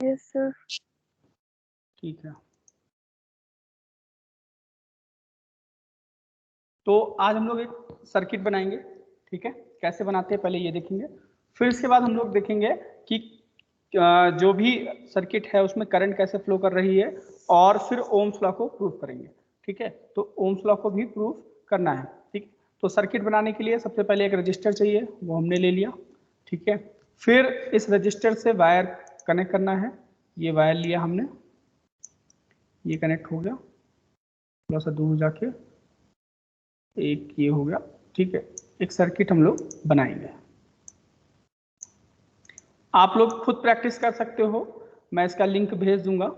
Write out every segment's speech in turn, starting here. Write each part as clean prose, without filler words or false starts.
Yes sir. ठीक है, तो आज हम लोग एक सर्किट बनाएंगे। ठीक है, कैसे बनाते हैं पहले ये देखेंगे, फिर इसके बाद हम लोग देखेंगे कि जो भी सर्किट है उसमें करंट कैसे फ्लो कर रही है, और फिर ओम्स लॉ को प्रूफ करेंगे। ठीक है, तो ओम्स लॉ को भी प्रूफ करना है। ठीक, तो सर्किट बनाने के लिए सबसे पहले एक रजिस्टर चाहिए, वो हमने ले लिया। ठीक है, फिर इस रजिस्टर से वायर कनेक्ट करना है, ये वायर लिया हमने, ये कनेक्ट हो गया, थोड़ा सा दूर जाके एक ये हो गया। ठीक है, एक सर्किट हम लोग बनाएंगे। आप लोग खुद प्रैक्टिस कर सकते हो, मैं इसका लिंक भेज दूंगा।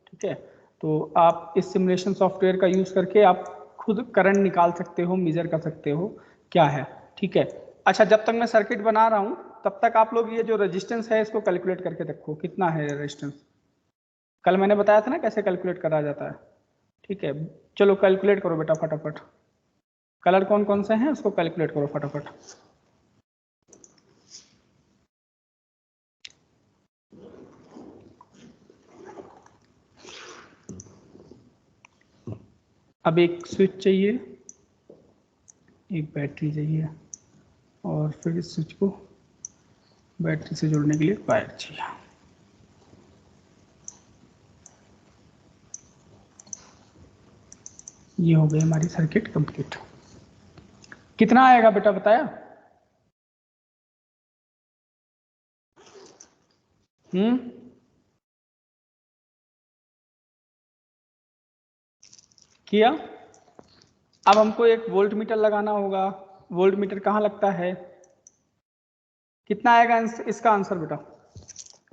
ठीक है, तो आप इस सिमुलेशन सॉफ्टवेयर का यूज करके आप खुद करंट निकाल सकते हो, मेजर कर सकते हो क्या है। ठीक है, अच्छा, जब तक मैं सर्किट बना रहा हूं तब तक आप लोग ये जो रेजिस्टेंस है इसको कैलकुलेट करके देखो कितना है रेजिस्टेंस। कल मैंने बताया था ना कैसे कैलकुलेट करा जाता है। ठीक है, चलो कैलकुलेट करो बेटा फटाफट। कलर कौन कौन से हैं उसको कैलकुलेट करो फटाफट। अब एक स्विच चाहिए, एक बैटरी चाहिए, और फिर इस स्विच को बैटरी से जोड़ने के लिए वायर चाहिए। ये हो गई हमारी सर्किट कंप्लीट। कितना आएगा बेटा बताया? किया। अब हमको एक वोल्ट मीटर लगाना होगा। वोल्ट मीटर कहाँ लगता है? कितना आएगा इसका आंसर बेटा?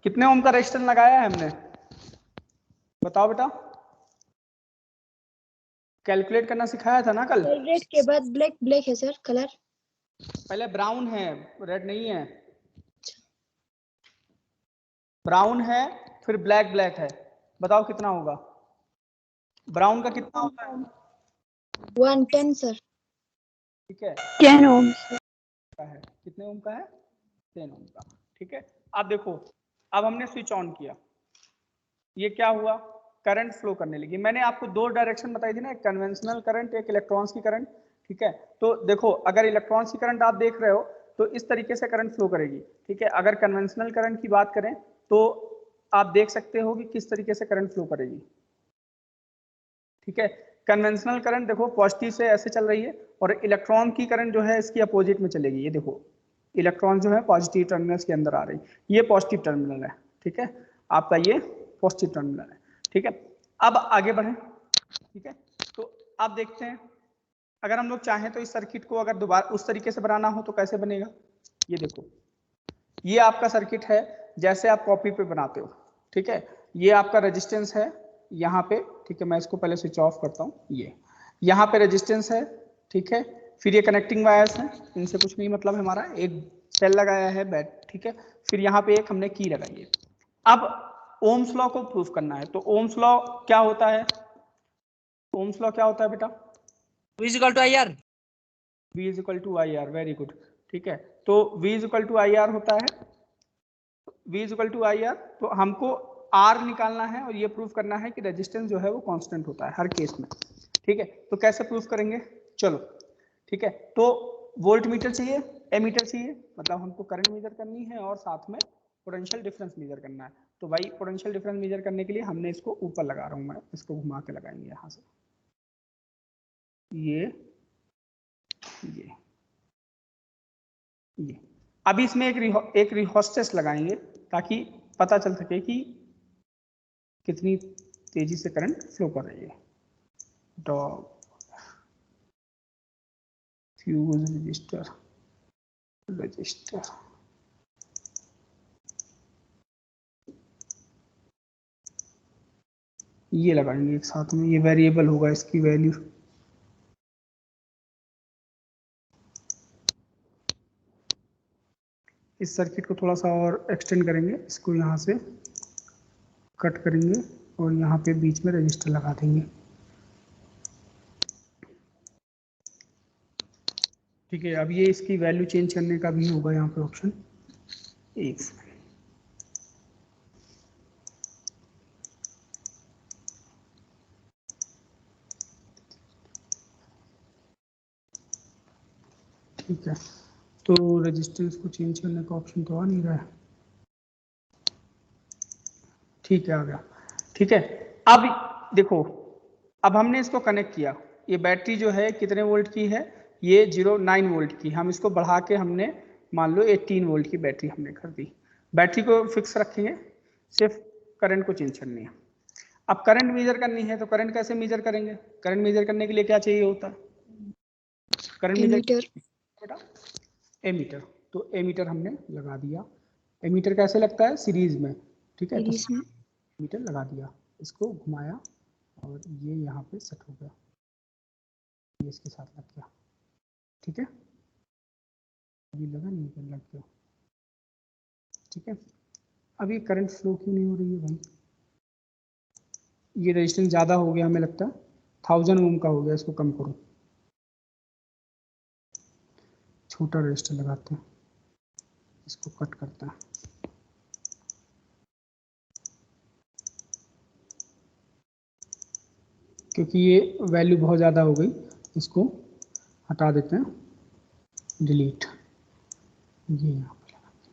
कितने ओम का रेजिस्टेंस लगाया है हमने, बताओ बेटा। कैलकुलेट करना सिखाया था ना कल। रेड के बाद ब्लैक, ब्लैक है सर कलर। पहले ब्राउन है, रेड नहीं है। ब्राउन है, फिर ब्लैक, ब्लैक है। बताओ कितना होगा? ब्राउन का कितना होता है? 110 सर। ठीक है, 10 ओम का है, कितने ओम का है? 10 ओम का। ठीक है, अब देखो, अब हमने स्विच ऑन किया, ये क्या हुआ? करंट फ्लो करने लगी। मैंने आपको दो डायरेक्शन बताई थी ना, एक कन्वेंशनल करंट, एक इलेक्ट्रॉन्स की करंट। ठीक है, तो देखो अगर इलेक्ट्रॉन्स की करंट आप देख रहे हो तो इस तरीके से करंट फ्लो करेगी। ठीक है, अगर कन्वेंशनल करंट की बात करें तो आप देख सकते हो कि किस तरीके से करंट फ्लो करेगी। ठीक है, कन्वेंशनल करंट देखो पॉजिटिव से ऐसे चल रही है, और इलेक्ट्रॉन की करंट जो है इसकी अपोजिट में चलेगी। ये देखो इलेक्ट्रॉन जो है पॉजिटिव टर्मिनल्स के अंदर आ रही, ये पॉजिटिव टर्मिनल है। ठीक है, आपका ये पॉजिटिव टर्मिनल है। ठीक है, अब आगे बढ़ें। ठीक है, तो आप देखते हैं अगर हम लोग चाहें तो इस सर्किट को अगर दोबारा उस तरीके से बनाना हो तो कैसे बनेगा। ये देखो, ये आपका सर्किट है जैसे आप कॉपी पे बनाते हो। ठीक है, ये आपका रेजिस्टेंस है यहाँ पे। ठीक है, मैं इसको पहले स्विच ऑफ करता हूँ। ये यहाँ पे रेजिस्टेंस है। ठीक है, फिर ये कनेक्टिंग वायर्स हैं, इनसे कुछ नहीं मतलब हमारा, एक सेल लगाया है बैट। ठीक है, फिर यहाँ पे एक हमने की लगाई है। अब ओम्स लॉ को प्रूफ करना है, तो ओम्स लॉ क्या होता है? ओम्स लॉ क्या होता है बेटा? V is equal to IR। V is equal to IR, very good. ठीक है, तो V is equal to IR होता है, V is equal to IR। तो हमको R निकालना है और ये प्रूफ करना है कि रेजिस्टेंस जो है वो कांस्टेंट होता है हर केस में। ठीक है, तो कैसे प्रूफ करेंगे, चलो। ठीक है, तो वोल्ट मीटर चाहिए, एमीटर चाहिए, मतलब हमको करंट मेजर करनी है और साथ में पोटेंशियल डिफरेंस मेजर करना है। तो भाई पोटेंशियल डिफरेंस मेजर करने के लिए हमने इसको ऊपर लगा रहा हूँ, मैं इसको घुमा के लगाएंगे यहाँ से, ये अभी इसमें एक रिहोस्टेस लगाएंगे ताकि पता चल सके कि कितनी तेजी से करंट फ्लो कर रही है। फ्यूज रजिस्टर ये लगाएंगे एक साथ में, ये वेरिएबल होगा इसकी वैल्यू। इस सर्किट को थोड़ा सा और एक्सटेंड करेंगे, इसको यहाँ से कट करेंगे और यहाँ पे बीच में रजिस्टर लगा देंगे। ठीक है, अब ये इसकी वैल्यू चेंज करने का भी होगा यहाँ पे ऑप्शन। एक ठीक है, तो रेजिस्टेंस को चेंज करने का ऑप्शन तो आ नहीं रहा है। ठीक है, आ गया। ठीक है, अब देखो, अब हमने इसको कनेक्ट किया। ये बैटरी जो है कितने वोल्ट की है? ये 0.9 वोल्ट की। हम इसको बढ़ा के हमने मान लो 18 वोल्ट की बैटरी हमने कर दी। बैटरी को फिक्स रखेंगे, सिर्फ करंट को चेंज करनी है। अब करंट मेजर करनी है तो करंट कैसे मेजर करेंगे? करंट मेजर करने के लिए क्या चाहिए होता है? करंट मेजर बेटा एमीटर। तो एमीटर हमने लगा दिया। एमीटर कैसे लगता है? सीरीज में। ठीक है, तो एमीटर लगा दिया, इसको घुमाया और ये यहाँ पे सेट हो गया, ये इसके साथ लग गया। ठीक है, अभी लगा नहीं कर लग गया। ठीक है, अब ये करंट फ्लो क्यों नहीं हो रही है भाई? ये रेजिस्टेंस ज़्यादा हो गया, हमें लगता है 1000 ओम का हो गया। इसको कम करो, छोटा रेजिस्टर लगाते हैं, इसको कट करते हैं। क्योंकि ये वैल्यू बहुत ज़्यादा हो गई, इसको हटा देते हैं, डिलीट। ये यहाँ पे लगाते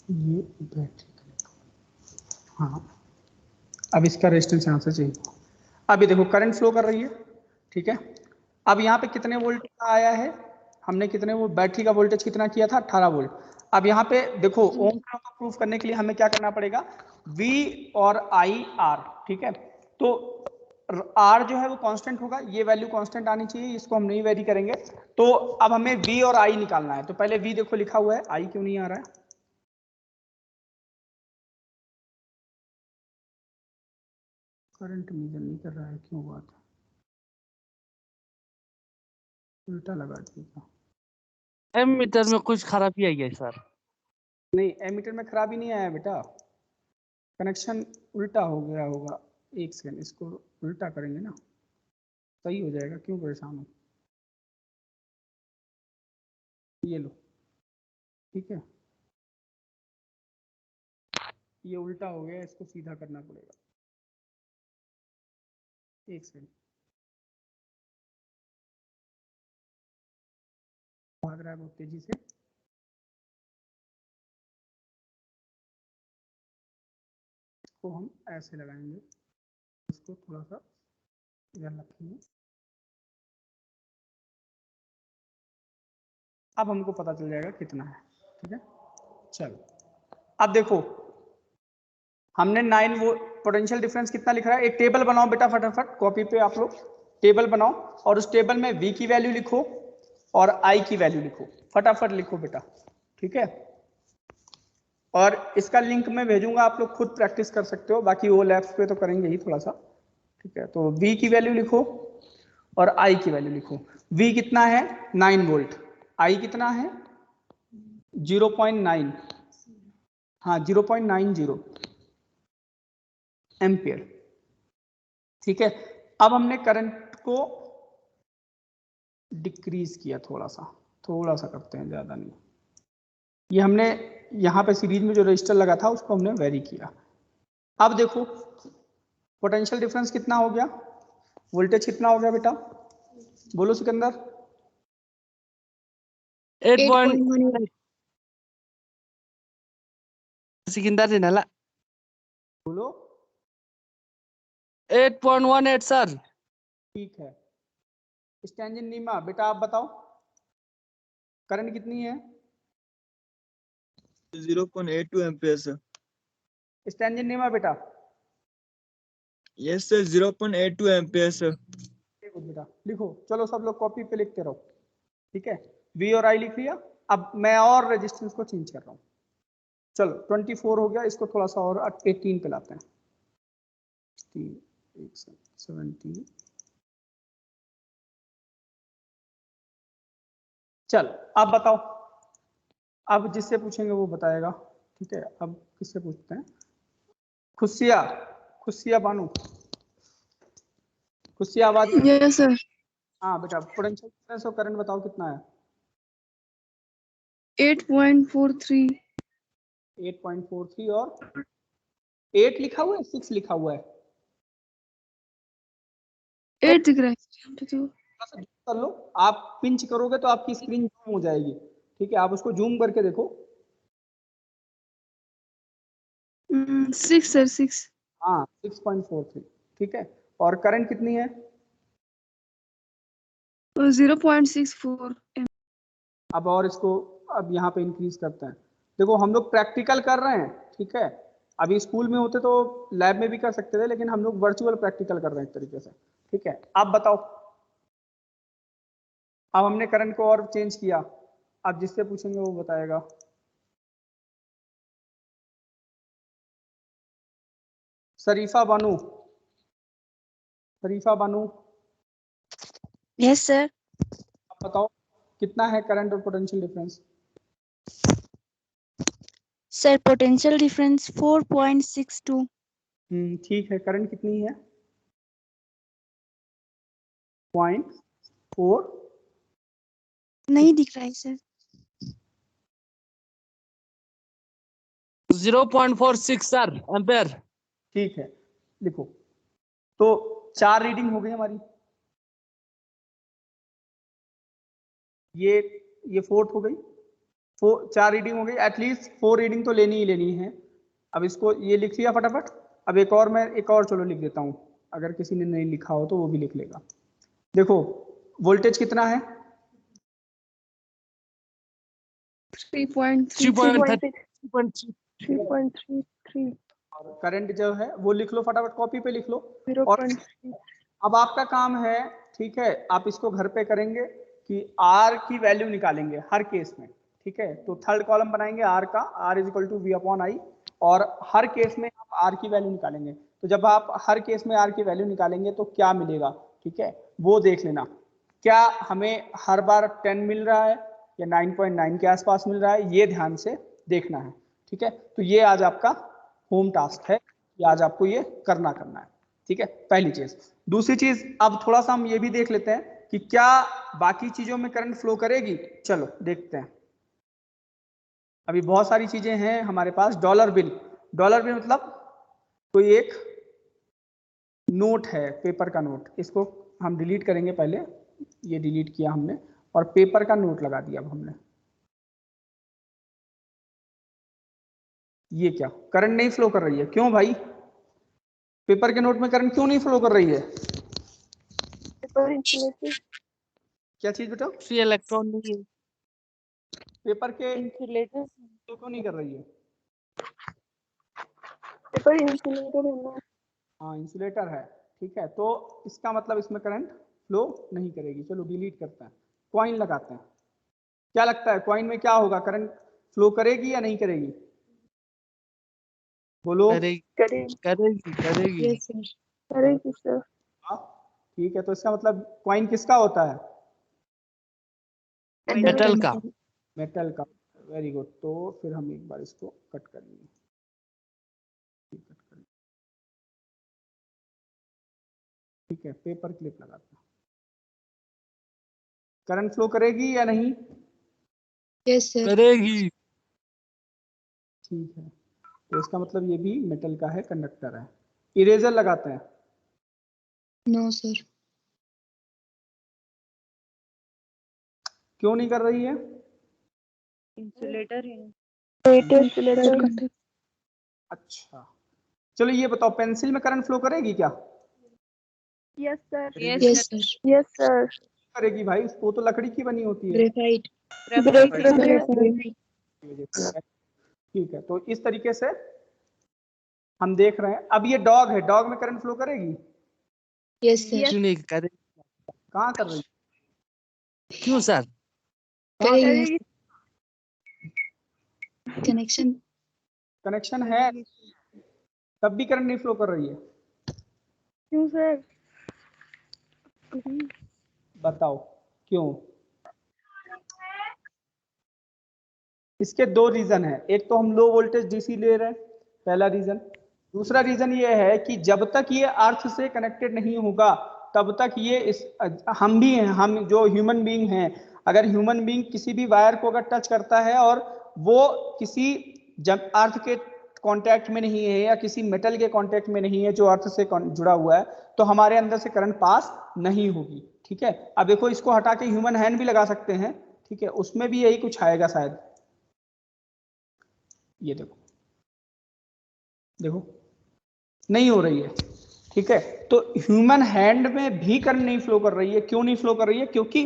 हैं, ये बैटरी कनेक्ट हो। हाँ, अब इसका रेजिस्टेंस यहाँ से चाहिए। अब ये देखो करंट फ्लो कर रही है। ठीक है, अब यहाँ पे कितने वोल्ट का आया है? हमने कितने वो बैटरी का वोल्टेज कितना किया था? 18 वोल्ट। अब यहाँ पे देखो ओम लॉ को प्रूफ करने के लिए हमें क्या करना पड़ेगा? V और I R। ठीक है, तो R जो है वो कांस्टेंट होगा, ये वैल्यू कांस्टेंट आनी चाहिए, इसको हम नहीं वेरी करेंगे। तो अब हमें V और I निकालना है। तो पहले V देखो लिखा हुआ है, I क्यों नहीं आ रहा है? करंट मेजर नहीं कर रहा है, क्यों हुआ था? उल्टा लगा दिया। एमीटर में कुछ खराबी आई है सर। नहीं, एमीटर में खराबी नहीं आया बेटा, कनेक्शन उल्टा हो गया होगा। एक सेकंड, इसको उल्टा करेंगे ना, सही हो जाएगा, क्यों परेशान हो? ये लो, ठीक है, ये उल्टा हो गया, इसको सीधा करना पड़ेगा। एक सेकंड, भाग रहा है बहुत तेजी से। इसको हम ऐसे लगाएंगे, इसको थोड़ा सा इधर रखेंगे। अब हमको पता चल जाएगा कितना है। ठीक है, चलो अब देखो, हमने 9 वो पोटेंशियल डिफरेंस कितना लिख रहा है? एक टेबल बनाओ बेटा, फटाफट कॉपी पे आप लोग टेबल बनाओ और उस टेबल में V की वैल्यू लिखो और I की वैल्यू लिखो, फटाफट लिखो बेटा। ठीक है, और इसका लिंक मैं भेजूंगा, आप लोग खुद प्रैक्टिस कर सकते हो, बाकी वो लैब्स पे तो करेंगे ही थोड़ा सा। ठीक है, तो V की वैल्यू लिखो और I की वैल्यू लिखो। V कितना है? 9 वोल्ट। I कितना है? 0.9, हाँ 0.90 एम्पियर। ठीक है, अब हमने करंट को डिक्रीज किया, थोड़ा सा करते हैं, ज्यादा नहीं। ये हमने यहाँ पे सीरीज में जो रजिस्टर लगा था उसको हमने वेरी किया। अब देखो पोटेंशियल डिफरेंस कितना हो गया, वोल्टेज कितना हो गया बेटा? बोलो सिकंदर। 8.1 सिकंदर जी नाला बोलो। 8.18 सर। ठीक है, स्टैंजिन नीमा बेटा आप बताओ, करंट कितनी है? 0.82 एम्पियर सर। स्टैंजिन नीमा बेटा। Yes sir, 0.82 ampere sir. बेटा लिखो, चलो सब लोग कॉपी पे लिखते रहो। ठीक है, V और I लिख लिया। अब मैं और रेजिस्टेंस को चेंज कर रहा हूँ। चलो 24 हो गया, इसको थोड़ा सा और 18 पे लाते हैं। 17। चल अब बताओ, अब जिससे पूछेंगे वो बताएगा। ठीक है, अब किससे पूछते हैं? खुशिया बानू, खुशिया आवाज। Yes sir. हाँ बेटा, पोटेंशियल डिफरेंस और करंट बताओ कितना है? 8.43। 8.43 और 8 लिखा हुआ है, 6 लिखा हुआ है? 8 दिख रहा है तो थोड़ा सा जूम कर लो, आप पिंच करोगे तो आपकी स्क्रीन जूम हो जाएगी, ठीक है, आप उसको जूम करके देखो। 6 सर 6 हाँ 6.43, ठीक है, और करंट कितनी है? 0.64 अब और इसको अब यहाँ पे इंक्रीज करते हैं। देखो हम लोग प्रैक्टिकल कर रहे हैं, ठीक है, अभी स्कूल में होते तो लैब में भी कर सकते थे, लेकिन हम लोग वर्चुअल प्रैक्टिकल कर रहे हैं एक तरीके से, ठीक है। आप बताओ, अब हमने करंट को और चेंज किया, आप जिससे पूछेंगे वो बताएगा। शरीफा बानू, शरीफा बानू, यस सर। आप बताओ कितना है करंट और potential difference? Sir potential difference 4.62। ठीक है, करंट कितनी है? 0.4, नहीं दिख रहा है सर। 0.46 sir ampere. ठीक है, लिखो। तो 4 रीडिंग हो गई हमारी, ये फोर्थ हो गई, 4 रीडिंग हो गई, एटलीस्ट 4 रीडिंग तो लेनी ही लेनी है। अब इसको ये लिख लिया फटाफट। अब एक और मैं एक और चलो लिख देता हूँ, अगर किसी ने नहीं लिखा हो तो वो भी लिख लेगा। देखो वोल्टेज कितना है? 3.33 और करंट जो है वो लिख लो फटाफट, कॉपी पे लिख लो। और अब आपका काम है, ठीक है, आप इसको घर पे करेंगे कि R की वैल्यू निकालेंगे हर केस में, ठीक है। तो थर्ड कॉलम बनाएंगे R का, R is equal to V/I, और हर केस में आप R की वैल्यू निकालेंगे। तो जब आप हर केस में R की वैल्यू निकालेंगे तो क्या मिलेगा, ठीक है, वो देख लेना। क्या हमें हर बार 10 मिल रहा है या 9.9 के आसपास मिल रहा है, ये ध्यान से देखना है, ठीक है। तो ये आज आपका होम टास्क है, ये आज आपको ये करना है, ठीक है, पहली चीज। दूसरी चीज, अब थोड़ा सा हम ये भी देख लेते हैं कि क्या बाकी चीजों में करंट फ्लो करेगी। चलो देखते हैं। अभी बहुत सारी चीजें हैं हमारे पास। डॉलर बिल, डॉलर बिल मतलब कोई एक नोट है, पेपर का नोट, इसको हम डिलीट करेंगे पहले, ये डिलीट किया हमने, और पेपर का नोट लगा दिया अब हमने। ये क्या, करंट नहीं फ्लो कर रही है, क्यों भाई? पेपर के नोट में करंट क्यों नहीं फ्लो कर रही है? क्या चीज बेटा? फ्री इलेक्ट्रॉन नहीं है। पेपर के इंसुलेटर फ्लो क्यों नहीं कर रही है? पेपर इंसुलेटर है ना। हाँ इंसुलेटर है, ठीक है, तो इसका मतलब इसमें करंट फ्लो नहीं करेगी। चलो डिलीट करते हैं, कॉइन लगाते हैं। क्या लगता है कॉइन में क्या होगा, करंट फ्लो करेगी या नहीं करेगी? बोलो। करेगी करेगी करेगी। Yes, sir. करेगी सर। हाँ ठीक है, तो इसका मतलब कॉइन किसका होता है? मेटल का। मेटल का। Very good. तो फिर हम एक बार इसको कट कर लेंगे, ठीक है, पेपर क्लिप लगाते हैं। करंट फ्लो करेगी या नहीं? Yes, sir. करेगी। ठीक है, तो इसका मतलब ये भी मेटल का है, कंडक्टर है। इरेजर लगाते हैं। No, sir. क्यों नहीं कर रही है? इंसुलेटर है। अच्छा चलो ये बताओ, पेंसिल में करंट फ्लो करेगी क्या? Yes sir. Yes, sir. Yes sir. करेगी भाई, वो तो लकड़ी की बनी होती है। Graphite. ठीक है, तो इस तरीके से हम देख रहे हैं। अब ये डॉग है, डॉग में करंट फ्लो करेगी? Yes, sir. क्यों नहीं करेगी? कहाँ कर रही है? क्यों सर? करेगी। Connection. कनेक्शन है तब भी करंट नहीं फ्लो कर रही है, क्यों सर? बताओ क्यों? इसके 2 रीजन है। एक तो हम लो वोल्टेज डीसी ले रहे हैं, पहला रीजन। दूसरा रीजन ये है कि जब तक ये अर्थ से कनेक्टेड नहीं होगा तब तक ये हम भी हैं, हम जो ह्यूमन बीइंग हैं, अगर ह्यूमन बीइंग किसी भी वायर को अगर टच करता है और वो किसी जब अर्थ के कांटेक्ट में नहीं है या किसी मेटल के कांटेक्ट में नहीं है जो अर्थ से जुड़ा हुआ है, तो हमारे अंदर से करंट पास नहीं होगी, ठीक है। अब देखो इसको हटा के ह्यूमन हैंड भी लगा सकते हैं, ठीक है, उसमें भी यही कुछ आएगा शायद। ये देखो, देखो नहीं हो रही है, ठीक है। तो ह्यूमन हैंड में भी करंट नहीं फ्लो कर रही है। क्यों नहीं फ्लो कर रही है? क्योंकि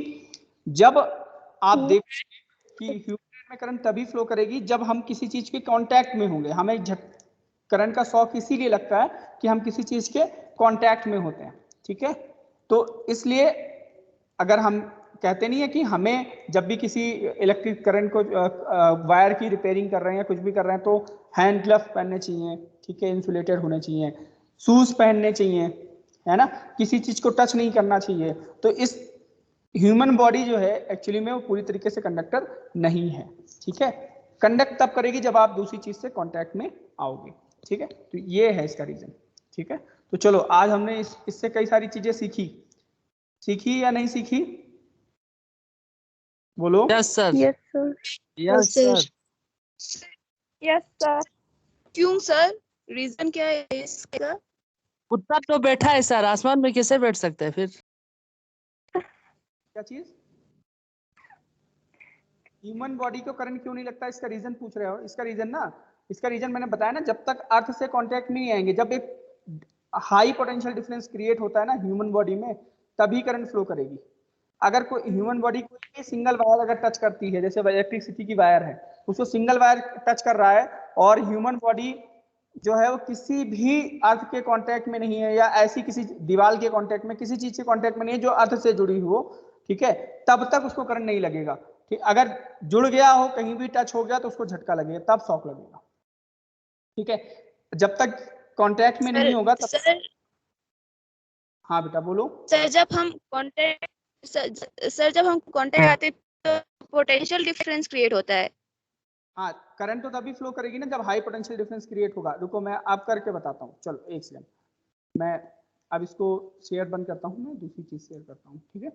जब आप देखेंगे कि ह्यूमन हैंड में करंट तभी फ्लो करेगी जब हम किसी चीज के कांटेक्ट में होंगे। हमें करंट का शॉक इसीलिए लगता है कि हम किसी चीज के कांटेक्ट में होते हैं, ठीक है। तो इसलिए अगर हम कहते नहीं है कि हमें जब भी किसी इलेक्ट्रिक करंट को वायर की रिपेयरिंग कर रहे हैं या कुछ भी कर रहे हैं तो हैंड ग्लव पहनने चाहिए, ठीक है, इंसुलेटेड होने चाहिए, शूज पहनने चाहिए, है ना, किसी चीज को टच नहीं करना चाहिए। तो इस ह्यूमन बॉडी जो है एक्चुअली में वो पूरी तरीके से कंडक्टर नहीं है, ठीक है। कंडक्ट तब करेगी जब आप दूसरी चीज से कांटेक्ट में आओगे, ठीक है। तो ये है इसका रीजन, ठीक है। तो चलो आज हमने इससे कई सारी चीजें सीखी या नहीं सीखी? बोलो। Yes sir, yes sir, yes sir. Yes sir. क्यों सर? रीजन क्या है इसका? कुत्ता तो बैठा है सर, आसमान में कैसे बैठ सकता है फिर? क्या चीज? ह्यूमन बॉडी को करंट क्यों नहीं लगता, इसका रीजन पूछ रहे हो? इसका रीजन मैंने बताया ना, जब तक अर्थ से कांटेक्ट नहीं आएंगे, जब एक हाई पोटेंशियल डिफरेंस क्रिएट होता है ना ह्यूमन बॉडी में, तभी करंट फ्लो करेगी। अगर कोई ह्यूमन बॉडी कोई भी सिंगल वायर अगर टच करती है, जैसे इलेक्ट्रिसिटी की वायर है, उसको सिंगल वायर टच कर रहा है और ह्यूमन बॉडी जो है वो किसी भी अर्थ के कांटेक्ट में नहीं है या ऐसी किसी दीवार के कांटेक्ट में, किसी चीज के कांटेक्ट में नहीं है जो अर्थ से जुड़ी हो, ठीक है, तब तक उसको करंट नहीं लगेगा। ठीक, अगर जुड़ गया हो, कहीं भी टच हो गया तो उसको झटका लगेगा, तब शॉक लगेगा, ठीक है। जब तक कांटेक्ट में नहीं होगा तब। सर हाँ बेटा बोलो। सर जब हम कांटेक्ट आते हैं तो पोटेंशियल डिफरेंस क्रिएट होता है। हाँ, करंट तो तभी फ्लो करेगी ना जब हाई पोटेंशियल डिफरेंस क्रिएट होगा। रुको मैं आप करके बताता हूँ, चलो एक सेकंड। मैं अब इसको शेयर बंद करता हूँ, मैं दूसरी चीज शेयर करता हूँ, ठीक है,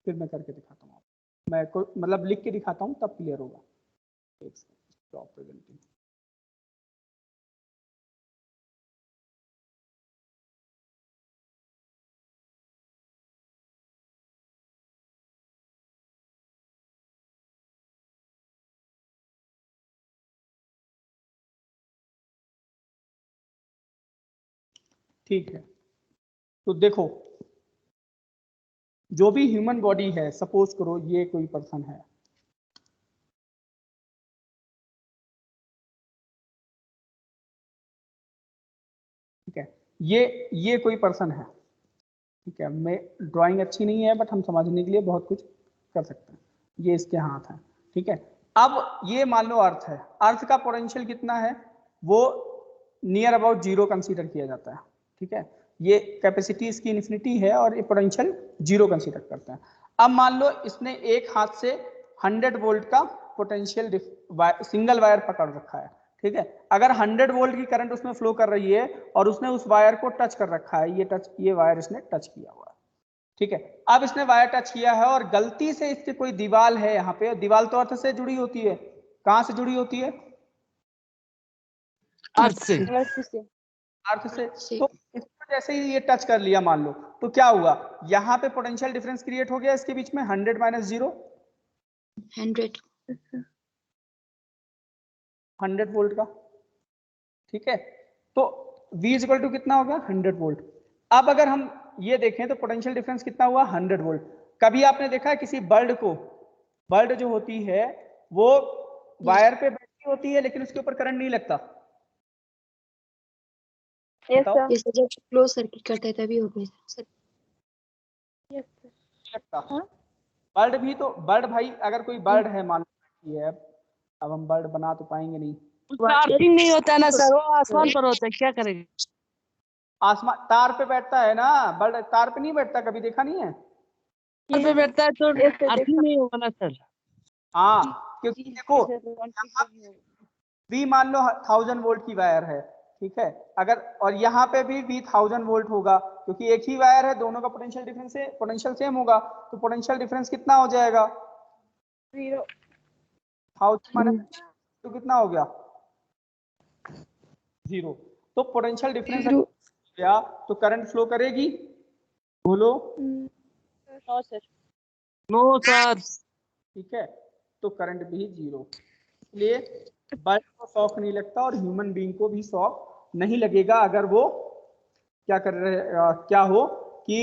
फिर मैं करके दिखाता हूँ। मैं मतलब लिख के दिखाता हूँ तब क्लियर होगा। एक सेकंड, स्टॉप प्रेजेंटिंग। ठीक है, तो देखो जो भी ह्यूमन बॉडी है, सपोज करो ये कोई पर्सन है, ठीक है, ये कोई पर्सन है, ठीक है। मैं ड्राइंग अच्छी नहीं है बट हम समझने के लिए बहुत कुछ कर सकते हैं। ये इसके हाथ है, ठीक है। अब ये मान लो अर्थ है, अर्थ का पोटेंशियल कितना है, वो नियर अबाउट 0 कंसीडर किया जाता है, ठीक है। ये कैपेसिटी इसकी इन्फिनिटी है और ये पोटेंशियल 0 कंसीडर करते हैं। अब मान लो इसने एक हाथ से 100 वोल्ट का पोटेंशियल सिंगल वायर पकड़ रखा है, ठीक है। अगर 100 वोल्ट की करंट उसमें फ्लो कर रही है और उसने उस वायर को टच कर रखा है, ये वायर इसने टच किया हुआ है, ठीक है। अब इसने वायर टच किया है और गलती से इसके कोई दीवार है यहाँ पे, दीवार तो अर्थ से जुड़ी होती है, कहां से जुड़ी होती है? अर्थ से। अर्थ से। तो इसको जैसे ही ये टच कर लिया मान लो, तो क्या हुआ, यहाँ पे पोटेंशियल डिफरेंस क्रिएट हो गया इसके बीच में 100 माइनस 0, 100 वोल्ट का, ठीक है। तो V इक्वल टू कितना होगा, 100 वोल्ट। अब अगर हम ये देखें तो पोटेंशियल डिफरेंस कितना हुआ, 100 वोल्ट। कभी आपने देखा है किसी बल्ब को, बल्ब जो होती है वो वायर पे बैठी होती है लेकिन उसके ऊपर करंट नहीं लगता? यस बताओ। सर, जब क्लोज सर्किट करते हैं तभी होता है सर। Yes sir. लगता बल्ब भी तो, बल्ब भाई अगर कोई बल्ब है मान लो है, अब हम बल्ब बना तो पाएंगे नहीं, उसका अर्थिंग नहीं होता ना सर, वो आसमान पर होता है, क्या करेंगे? आसमान तार पे बैठता है ना, बल्ब तार पे नहीं बैठता, कभी देखा नहीं है? तार पे बैठता है तो यस सर, अर्थिंग नहीं होगा ना सर। हाँ, क्योंकि देखो V मान लो 1000 वोल्ट की वायर है, ठीक है, अगर और यहाँ पे भी V 1000 वोल्ट होगा, क्योंकि एक ही वायर है, दोनों का पोटेंशियल डिफरेंस है, पोटेंशियल सेम होगा, तो पोटेंशियल डिफरेंस कितना हो जाएगा, 0। 1000 माइनस तो कितना हो गया, 0। तो पोटेंशियल डिफरेंस गया तो करंट फ्लो करेगी, बोलो। No sir. No sir. ठीक है, तो करंट भी 0। इसलिए बर्ड को शॉक नहीं लगता और ह्यूमन बीइंग को भी शॉक नहीं लगेगा अगर वो क्या कर रहे क्या हो कि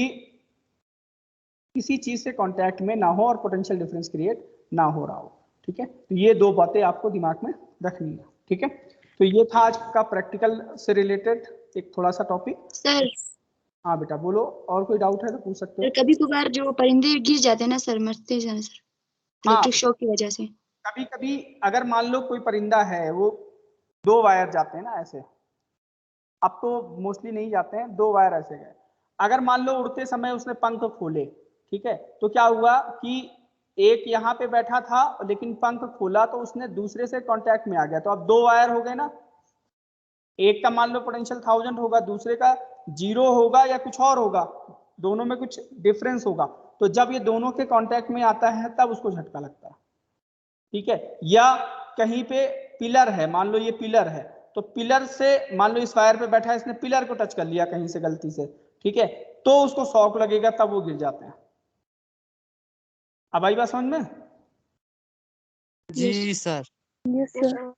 किसी चीज से कांटेक्ट में ना हो और पोटेंशियल डिफरेंस क्रिएट ना हो रहा हो। ठीक है, तो ये दो बातें आपको दिमाग में रखनी है। ठीक है, तो ये था आज का प्रैक्टिकल से रिलेटेड एक थोड़ा सा टॉपिक। सर हाँ बेटा बोलो, और कोई डाउट है तो पूछ सकते हो। कभी कभार जो परिंदे गिर जाते हैं ना सर, मरते हैं सर हाँ, इलेक्ट्रिक शॉक की वजह से। कभी कभी अगर मान लो कोई परिंदा है, वो 2 वायर जाते हैं ना ऐसे, अब तो मोस्टली नहीं जाते हैं, 2 वायर ऐसे गए। अगर मान लो उड़ते समय उसने पंख खोले, ठीक है, तो क्या हुआ कि एक यहाँ पे बैठा था लेकिन पंख खोला तो उसने दूसरे से कांटेक्ट में आ गया, तो अब 2 वायर हो गए ना। एक का मान लो पोटेंशियल 1000 होगा, दूसरे का 0 होगा या कुछ और होगा, दोनों में कुछ डिफरेंस होगा। तो जब ये दोनों के कांटेक्ट में आता है तब उसको झटका लगता है। ठीक है, या कहीं पे पिलर है, मान लो ये पिलर है, तो पिलर से मान लो इस वायर पे बैठा है, इसने पिलर को टच कर लिया कहीं से गलती से, ठीक है, तो उसको शॉक लगेगा, तब वो गिर जाते हैं। अब आई बात समझ में? जी सर। Yes sir.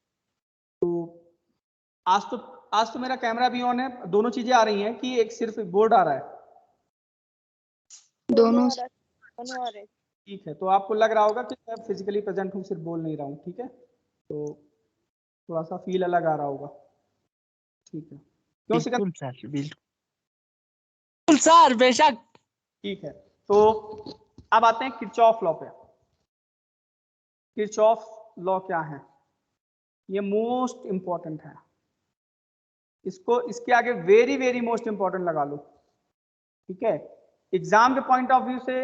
आज तो मेरा कैमरा भी ऑन है, दोनों चीजें आ रही हैं कि एक सिर्फ बोर्ड आ रहा है? दोनों दोनों आ रहे। ठीक है, तो आपको लग रहा होगा कि मैं फिजिकली प्रेजेंट हूँ, सिर्फ बोल नहीं रहा हूँ। ठीक है, तो थोड़ा सा फील अलग आ रहा होगा। ठीक है, क्यों सिकंदर? बिल्कुल सर, बिल्कुल सर, बेशक। ठीक है, तो अब आते हैं किरचॉफ लॉ पे। किरचॉफ लॉ क्या है? ये मोस्ट इंपॉर्टेंट है, इसको इसके आगे वेरी वेरी मोस्ट इंपॉर्टेंट लगा लो। ठीक है, एग्जाम के पॉइंट ऑफ व्यू से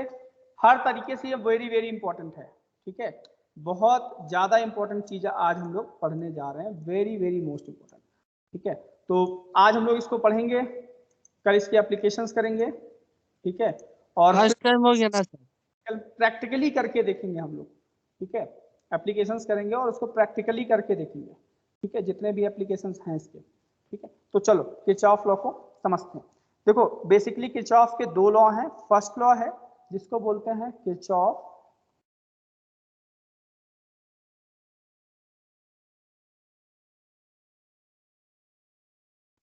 हर तरीके से ये वेरी वेरी इंपॉर्टेंट है। ठीक है, बहुत ज्यादा इंपॉर्टेंट चीज आज हम लोग पढ़ने जा रहे हैं, वेरी वेरी मोस्ट इंपॉर्टेंट। ठीक है, तो आज हम लोग इसको पढ़ेंगे, कल इसकी एप्लीकेशंस करेंगे। ठीक है, और फर्स्ट टाइम हो गया ना सर? कल प्रैक्टिकली करके देखेंगे हम लोग। ठीक है, एप्लीकेशंस करेंगे और उसको प्रैक्टिकली करके देखेंगे। ठीक है, जितने भी एप्लीकेशंस हैं इसके। ठीक है, तो चलो किरचॉफ लॉ को समझते हैं। देखो बेसिकली किरचॉफ के 2 लॉ हैं। फर्स्ट लॉ है जिसको बोलते हैं किरचॉफ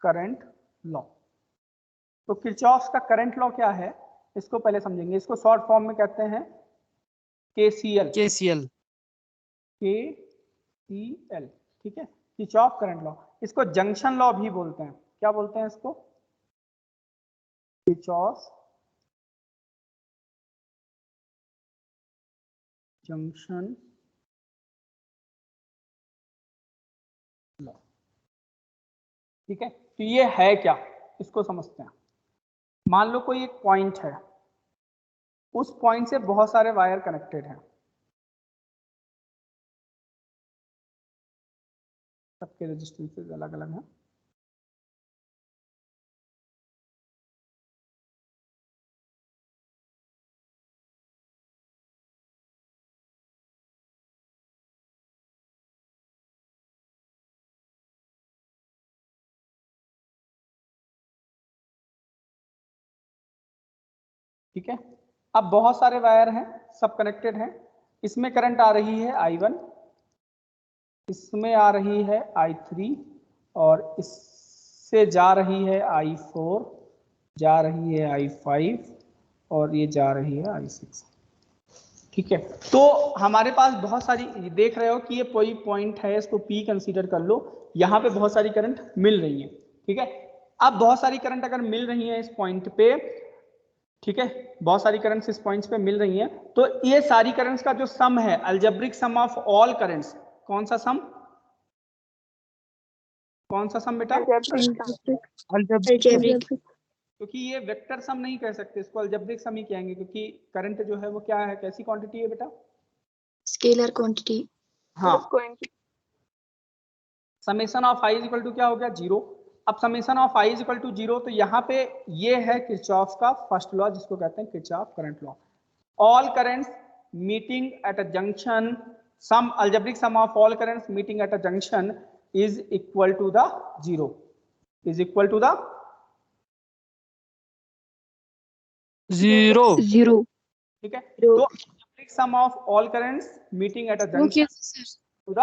करंट लॉ। तो किरचॉफ का करंट लॉ क्या है, इसको पहले समझेंगे। इसको शॉर्ट फॉर्म में कहते हैं KCL। KCL। KCL, ठीक है, किरचॉफ करंट लॉ। इसको जंक्शन लॉ भी बोलते हैं। क्या बोलते हैं इसको? Kirchhoff junction law. ठीक है, तो ये है क्या, इसको समझते हैं। मान लो कोई एक पॉइंट है, उस पॉइंट से बहुत सारे वायर कनेक्टेड हैं, सबके रेजिस्टेंसेस अलग अलग हैं। ठीक है, अब बहुत सारे वायर हैं, सब कनेक्टेड हैं। इसमें करंट आ रही है I1, इसमें आ रही है I3, और इससे जा रही है I4, जा रही है I5, और ये जा रही है I6। ठीक है, तो हमारे पास बहुत सारी, देख रहे हो कि ये कोई पॉइंट है, इसको P कंसीडर कर लो, यहाँ पे बहुत सारी करंट मिल रही है। ठीक है, अब बहुत सारी करंट अगर मिल रही है इस पॉइंट पे, ठीक है, बहुत सारी करंट्स इस पॉइंट्स पे मिल रही हैं, तो ये सारी करंट्स का जो सम है, algebraic sum of all currents, कौन सा सम? कौन सा सम बेटा? अलजेब्रिक। क्योंकि ये वेक्टर सम नहीं कह सकते, इसको अलजेब्रिक सम ही कहेंगे, क्योंकि करंट जो है वो क्या है, कैसी क्वांटिटी है बेटा? Scalar quantity. हाँ, summation of i equal to क्या हो गया, 0। अब summation of i equal to 0, तो यहाँ पे ये है किरचॉफ का फर्स्ट लॉ, जिसको कहते हैं Kirchhoff current law. All currents meeting at a junction, sum algebraic sum of all currents meeting at a junction is equal to the 0, is equal to the 0। ठीक है, तो sum of all currents meeting at a junction to the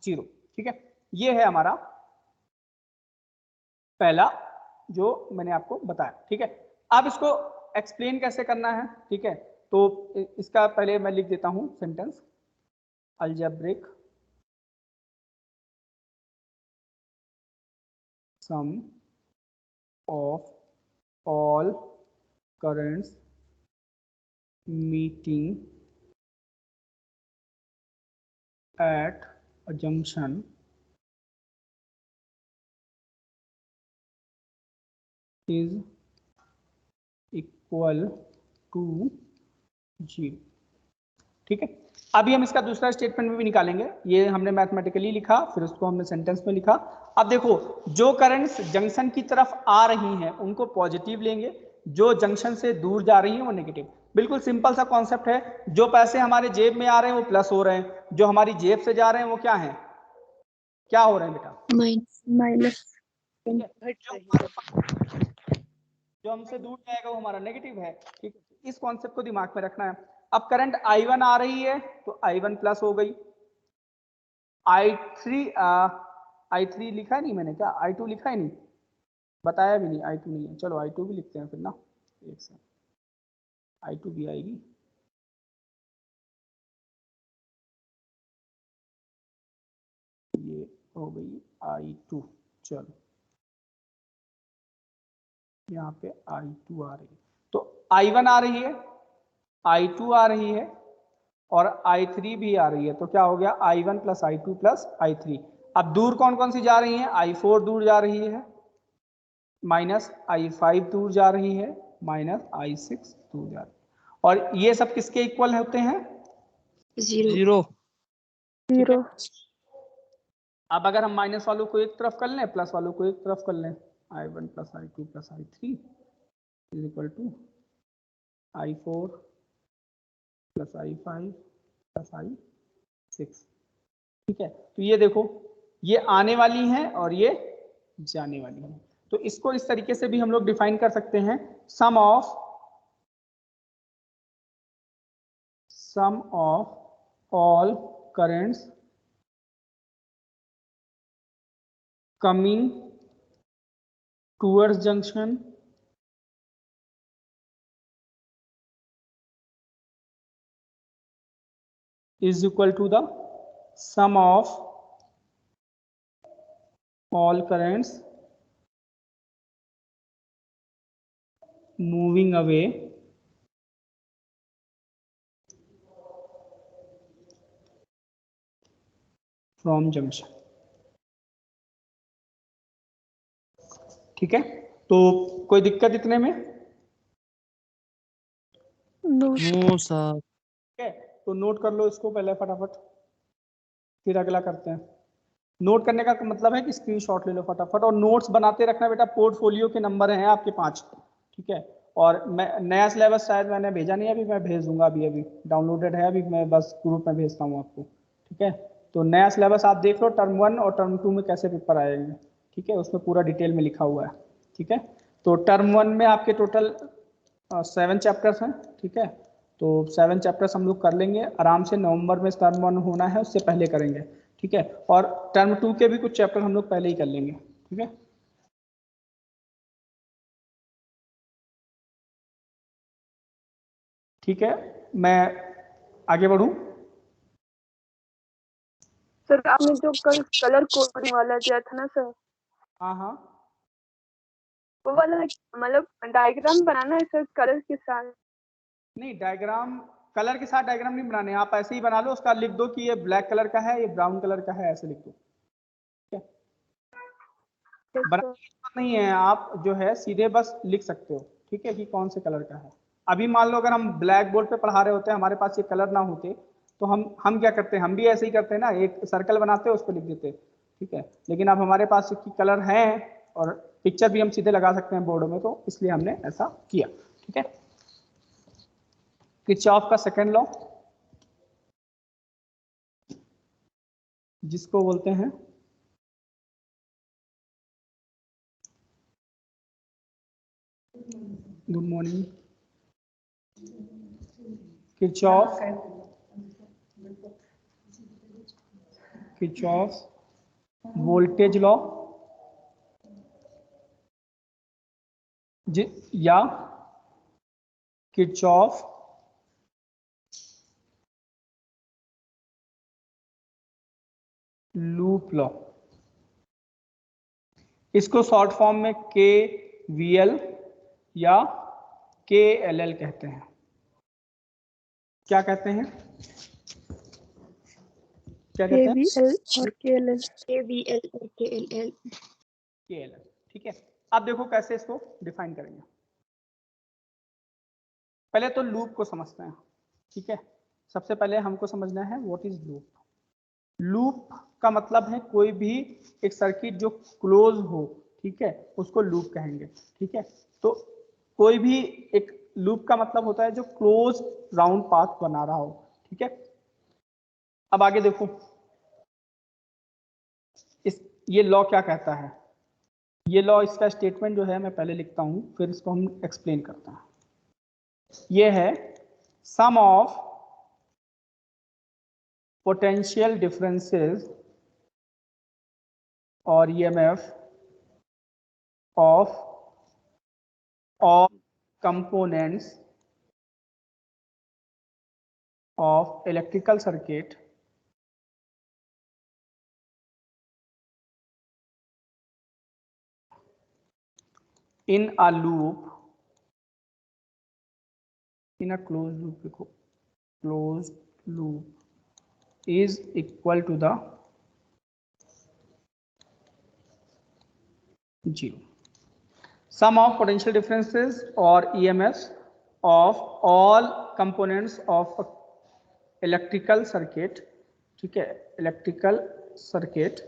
zero. ठीक है, ये है हमारा पहला जो मैंने आपको बताया। ठीक है, अब इसको एक्सप्लेन कैसे करना है। ठीक है, तो इसका पहले मैं लिख देता हूं sentence, algebraic sum of all currents meeting at a junction is equal to 0। ठीक है, अभी हम इसका दूसरा स्टेटमेंट भी निकालेंगे। ये हमने मैथमेटिकली लिखा, फिर उसको हमने सेंटेंस में लिखा। अब देखो, जो करंट्स जंक्शन की तरफ आ रही हैं उनको पॉजिटिव लेंगे, जो जंक्शन से दूर जा रही हैं वो नेगेटिव। बिल्कुल सिंपल सा कॉन्सेप्ट है। जो पैसे हमारे जेब में आ रहे हैं वो प्लस हो रहे हैं, जो हमारी जेब से जा रहे हैं वो क्या है, क्या हो रहे हैं बेटा, माइनस। जो हमसे दूर जाएगा वो हमारा नेगेटिव है। ठीक है, इस कॉन्सेप्ट को दिमाग में रखना है। अब करंट I1 आ रही है तो I1 प्लस हो गई, I3 लिखा नहीं मैंने, क्या I2 लिखा ही नहीं, बताया भी नहीं, I2 नहीं है, चलो I2 भी लिखते हैं फिर ना, एक से I2 भी आएगी। ये हो गई I2, चलो यहाँ पे I2 आ रही है, तो I1 आ रही है, I2 आ रही है और I3 भी आ रही है, तो क्या हो गया I1 plus I2 plus I3। अब दूर कौन कौन सी जा रही है, I4 दूर जा रही है, माइनस I5 दूर जा रही है, माइनस I6 दूर जा रही है, और ये सब किसके इक्वल होते हैं, जीरो। ठीक है। जीरो। अब अगर हम माइनस वालों को एक तरफ कर लें, प्लस वालों को एक तरफ कर लें, I1 plus I2 plus I3 is equal to I4 plus I5 plus I6। ठीक है, तो ये देखो, ये आने वाली हैं और ये जाने वाली हैं, तो इसको इस तरीके से भी हम लोग डिफाइन कर सकते हैं, sum of all currents coming towards junction is equal to the sum of all currents moving away from junction। ठीक है, तो कोई दिक्कत इतने में, नो सर। ठीक है, तो नोट कर लो इसको पहले फटाफट, फिर अगला करते हैं। नोट करने का मतलब है कि स्क्रीनशॉट ले लो फटाफट, और नोट्स बनाते रखना बेटा, पोर्टफोलियो के नंबर हैं आपके 5। ठीक है, और मैं नया सिलेबस शायद मैंने भेजा नहीं है, अभी मैं भेज दूंगा, अभी अभी डाउनलोडेड है, अभी मैं बस ग्रुप में भेजता हूँ आपको। ठीक है, तो नया सिलेबस आप देख लो, टर्म 1 और टर्म 2 में कैसे पेपर आएंगे। ठीक है, उसमें पूरा डिटेल में लिखा हुआ है। ठीक है, तो टर्म 1 में आपके टोटल 7 चैप्टर्स हैं। ठीक है, तो 7 चैप्टर्स हम लोग कर लेंगे आराम से, नवंबर में टर्म 1 होना है, उससे पहले करेंगे। ठीक है, और टर्म 2 के भी कुछ चैप्टर हम लोग पहले ही कर लेंगे। ठीक है, ठीक है, मैं आगे बढ़ूं। सर आपने जो कल कलर कोडिंग वाला दिया था ना सर, हाँ हाँ, वो वाला मतलब डायग्राम बनाना है सर कलर के साथ। नहीं डायग्राम कलर के साथ डायग्राम नहीं बनाने, आप ऐसे ही बना लो, उसका लिख दो कि ये ब्लैक कलर का है, ये ब्राउन कलर का है, ऐसे लिख दो। ठीक है, बनाने की जरूरत नहीं है, आप जो है सीधे बस लिख सकते हो। ठीक है, कि कौन से कलर का है। अभी मान लो अगर हम ब्लैक बोर्ड पे पढ़ा रहे होते, हमारे पास ये कलर ना होते, तो हम क्या करते हैं, हम भी ऐसे ही करते हैं ना, एक सर्कल बनाते हैं, उस पर लिख देते। ठीक है, लेकिन अब हमारे पास कलर हैं और पिक्चर भी हम सीधे लगा सकते हैं बोर्ड में, तो इसलिए हमने ऐसा किया। ठीक है, किरचॉफ का सेकंड लॉ, जिसको बोलते हैं good morning, Kirchhoff voltage law या किरचॉफ लूप लॉ, इसको शॉर्ट फॉर्म में KVL या KLL कहते हैं। क्या कहते हैं? क्या कहते हैं? KVL और KLL। KVL और KLL। KLL, ठीक है। अब देखो कैसे इसको डिफाइन करेंगे। पहले तो लूप को समझते हैं, ठीक है। सबसे पहले हमको समझना है व्हाट इज लूप। लूप का मतलब है कोई भी एक सर्किट जो क्लोज हो, ठीक है, उसको लूप कहेंगे, ठीक है। तो कोई भी एक लूप का मतलब होता है जो क्लोज राउंड पाथ बना रहा हो, ठीक है। अब आगे देखो ये लॉ क्या कहता है। ये लॉ, इसका स्टेटमेंट जो है मैं पहले लिखता हूं, फिर इसको हम एक्सप्लेन करते हैं। ये है सम of potential differences or EMF of all components of electrical circuit in a loop, in a closed loop, closed loop is equal to the 0. Sum of potential differences or EMFs of all components of a electrical circuit, ठीक है, electrical circuit,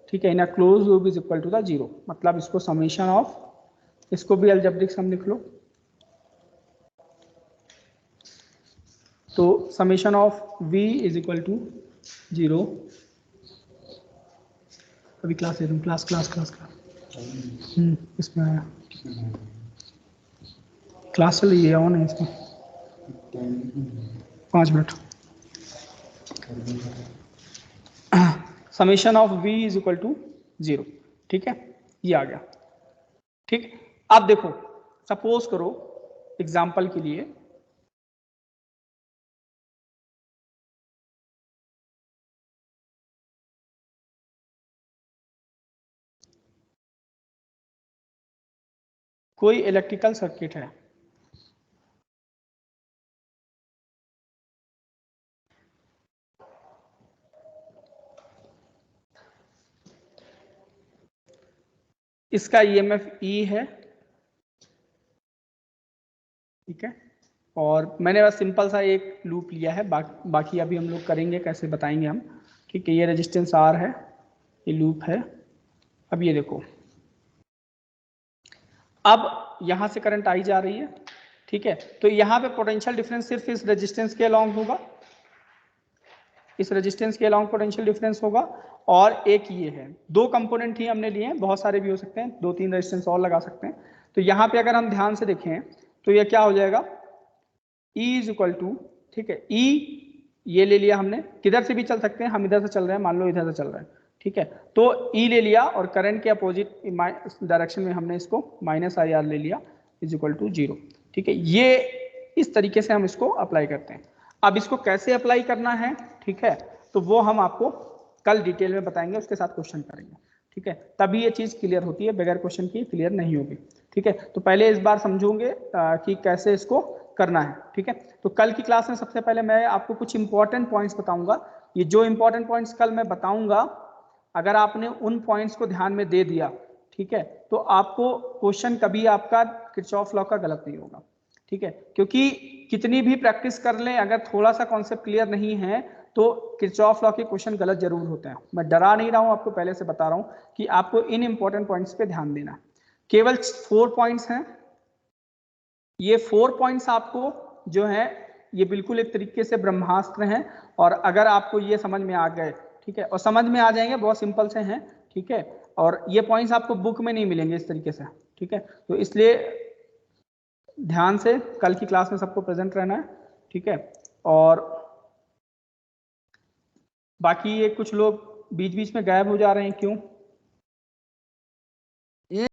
ठीक है, in a close loop is equal to the 0। मतलब इसको summation of, इसको भी algebraic सम लिख लो। तो summation of V is equal to 0। अभी क्लास दे दूं, क्लास इसमें आया, क्लास चल रही है, ऑन है इसमें, 5 minute. Summation of V is equal to 0, ठीक है, ये आ गया, ठीक। अब देखो सपोज करो एग्जाम्पल के लिए कोई इलेक्ट्रिकल सर्किट है, इसका EMF E है, ठीक है, और मैंने बस सिंपल सा एक लूप लिया है, बाकी अभी हम लोग करेंगे, कैसे बताएंगे हम, ठीक है। ये रेजिस्टेंस R है, ये लूप है। अब ये देखो, अब यहां से करंट आई जा रही है, ठीक है। तो यहां पे पोटेंशियल डिफरेंस सिर्फ इस रेजिस्टेंस के अलोंग होगा, इस रेजिस्टेंस के अलोंग पोटेंशियल डिफरेंस होगा। और एक ये है, 2 कंपोनेंट ही हमने लिए हैं, बहुत सारे भी हो सकते हैं, 2-3 रेजिस्टेंस और लगा सकते हैं। तो यहाँ पे अगर हम ध्यान से देखें तो ये क्या हो जाएगा, E इज इक्वल टू, ठीक है, E ये ले लिया हमने, किधर से भी चल सकते हैं, हम इधर से चल रहे हैं, मान लो इधर से चल रहे हैं, ठीक है। तो E ले लिया और करंट के अपोजिट डायरेक्शन में हमने इसको -IR ले लिया, इज इक्वल टू 0, ठीक है। ये इस तरीके से हम इसको अप्लाई करते हैं। अब इसको कैसे अप्लाई करना है, ठीक है, तो वो हम आपको कल डिटेल में बताएंगे, उसके साथ क्वेश्चन करेंगे, ठीक है। तभी ये चीज क्लियर होती है, बगैर क्वेश्चन की क्लियर नहीं होगी, ठीक है। तो पहले इस बार समझोगे कि कैसे इसको करना है, ठीक है। तो कल की क्लास में सबसे पहले मैं आपको कुछ इंपॉर्टेंट पॉइंट्स बताऊंगा। ये जो इंपॉर्टेंट पॉइंट्स कल मैं बताऊंगा, अगर आपने उन पॉइंट्स को ध्यान में दे दिया, ठीक है, तो आपको क्वेश्चन कभी आपका किरचॉफ लॉ का गलत नहीं होगा, ठीक है। क्योंकि कितनी भी प्रैक्टिस कर लें, अगर थोड़ा सा कॉन्सेप्ट क्लियर नहीं है तो किरचॉफ लॉ के क्वेश्चन गलत जरूर होते हैं। मैं डरा नहीं रहा हूं, आपको पहले से बता रहा हूं कि आपको इन इंपॉर्टेंट पॉइंट्स पे ध्यान देना है। केवल 4 पॉइंट्स हैं, ये 4 पॉइंट्स आपको जो है ये बिल्कुल एक तरीके से ब्रह्मास्त्र हैं, और अगर आपको ये समझ में आ गए, ठीक है, और समझ में आ जाएंगे, बहुत सिंपल से हैं, ठीक है, और ये पॉइंट्स आपको बुक में नहीं मिलेंगे इस तरीके से, ठीक है। तो इसलिए ध्यान से कल की क्लास में सबको प्रेजेंट रहना है, ठीक है। और बाकी ये कुछ लोग बीच बीच में गायब हो जा रहे हैं, क्यों?